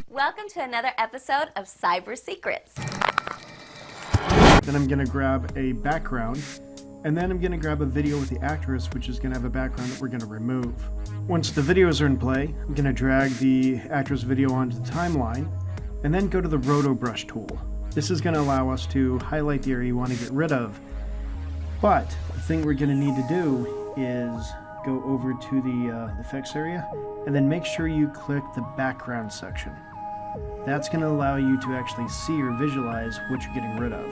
Welcome to another episode of Cyber Secrets. Then I'm going to grab a background, and then I'm going to grab a video with the actress, which is going to have a background that we're going to remove. Once the videos are in play, I'm going to drag the actress video onto the timeline, and then go to the Roto Brush tool. This is going to allow us to highlight the area you want to get rid of. But the thing we're going to need to do is go over to the effects area, and then make sure you click the background section. That's going to allow you to actually see or visualize what you're getting rid of.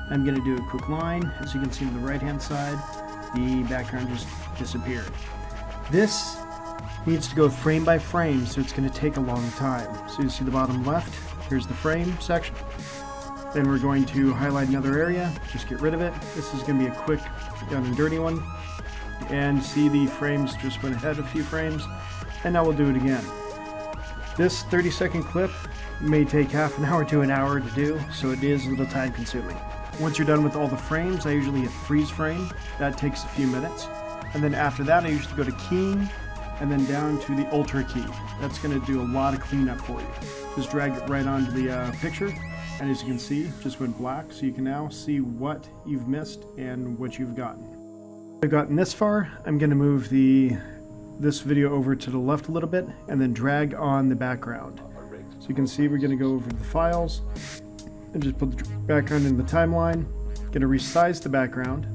I'm going to do a quick line. As you can see on the right hand side, the background just disappeared. This needs to go frame by frame, so it's going to take a long time. So you see the bottom left, here's the frame section. Then we're going to highlight another area, just get rid of it. This is going to be a quick down and dirty one. And see the frames just went ahead a few frames, and now we'll do it again. This 30-second clip may take half an hour to an hour to do, so it is a little time consuming. Once you're done with all the frames, I usually hit freeze frame. That takes a few minutes. And then after that, I usually go to keying, and then down to the Ultra key. That's going to do a lot of cleanup for you. Just drag it right onto the picture, and as you can see, it just went black, so you can now see what you've missed and what you've gotten. I've gotten this far. I'm going to move this video over to the left a little bit and then drag on the background. So you can see we're going to go over to the files and just put the background in the timeline. Going to resize the background.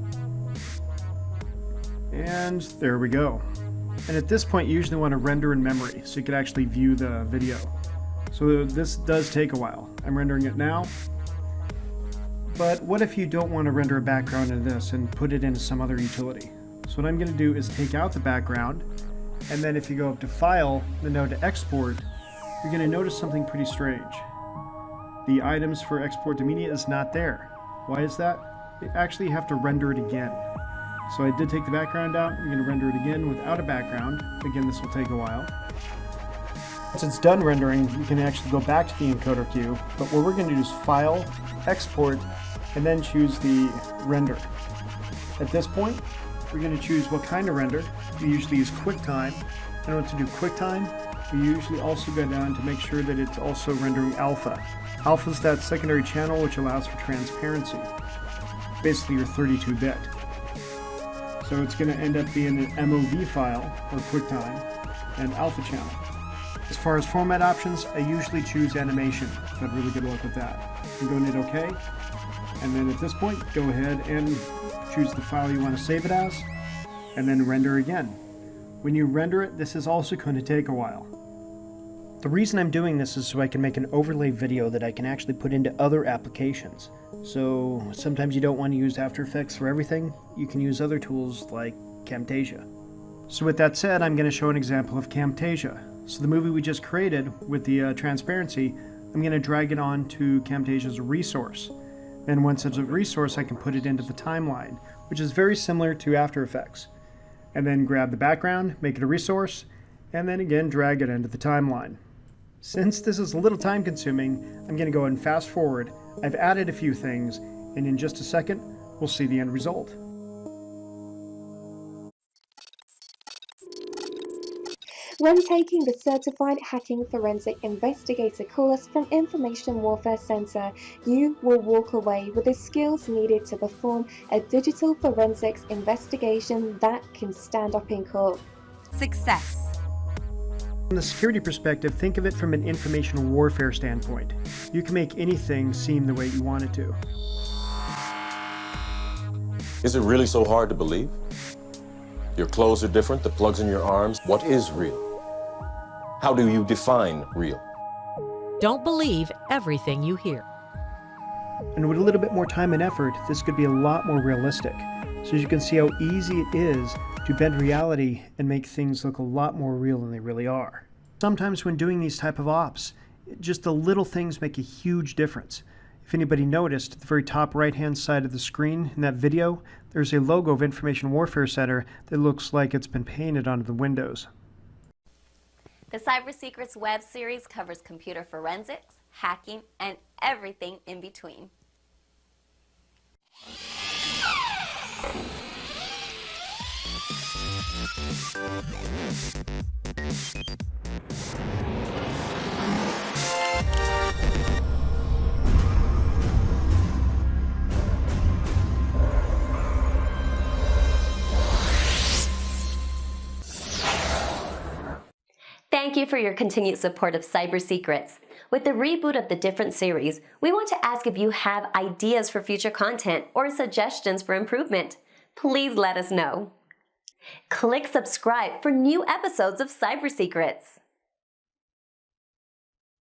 And there we go. And at this point you usually want to render in memory so you can actually view the video. So this does take a while. I'm rendering it now. But what if you don't want to render a background in this and put it into some other utility? So what I'm going to do is take out the background, and then if you go up to File, then down to Export, you're going to notice something pretty strange. The items for export to media is not there. Why is that? You actually have to render it again. So I did take the background out. I'm going to render it again without a background. Again, this will take a while. Once it's done rendering, you can actually go back to the encoder queue, but what we're going to do is File, Export, and then choose the render. At this point, we're going to choose what kind of render. We usually use QuickTime. In order to do QuickTime, we usually also go down to make sure that it's also rendering alpha. Alpha is that secondary channel which allows for transparency. Basically your 32-bit. So it's going to end up being an MOV file, or QuickTime, and alpha channel. As far as format options, I usually choose animation. I've had really good luck with that. You can go and hit OK. And then at this point, go ahead and choose the file you want to save it as, and then render again. When you render it, this is also going to take a while. The reason I'm doing this is so I can make an overlay video that I can actually put into other applications. So sometimes you don't want to use After Effects for everything. You can use other tools like Camtasia. So with that said, I'm going to show an example of Camtasia. So the movie we just created with the transparency, I'm going to drag it onto Camtasia's resource. And once it's a resource, I can put it into the timeline, which is very similar to After Effects. And then grab the background, make it a resource, and then again drag it into the timeline. Since this is a little time consuming, I'm going to go ahead and fast forward. I've added a few things, and in just a second, we'll see the end result. When taking the Certified Hacking Forensic Investigator course from Information Warfare Center, you will walk away with the skills needed to perform a digital forensics investigation that can stand up in court. Success. From the security perspective, think of it from an information warfare standpoint. You can make anything seem the way you want it to. Is it really so hard to believe? Your clothes are different, the plugs in your arms. What is real? How do you define real? Don't believe everything you hear. And with a little bit more time and effort, this could be a lot more realistic. So as you can see how easy it is to bend reality and make things look a lot more real than they really are. Sometimes when doing these type of ops, just the little things make a huge difference. If anybody noticed, at the very top right-hand side of the screen in that video, there's a logo of Information Warfare Center that looks like it's been painted onto the windows. The Cyber Secrets web series covers computer forensics, hacking, and everything in between. Thank you for your continued support of Cyber Secrets. With the reboot of the different series, we want to ask if you have ideas for future content or suggestions for improvement. Please let us know. Click subscribe for new episodes of Cyber Secrets.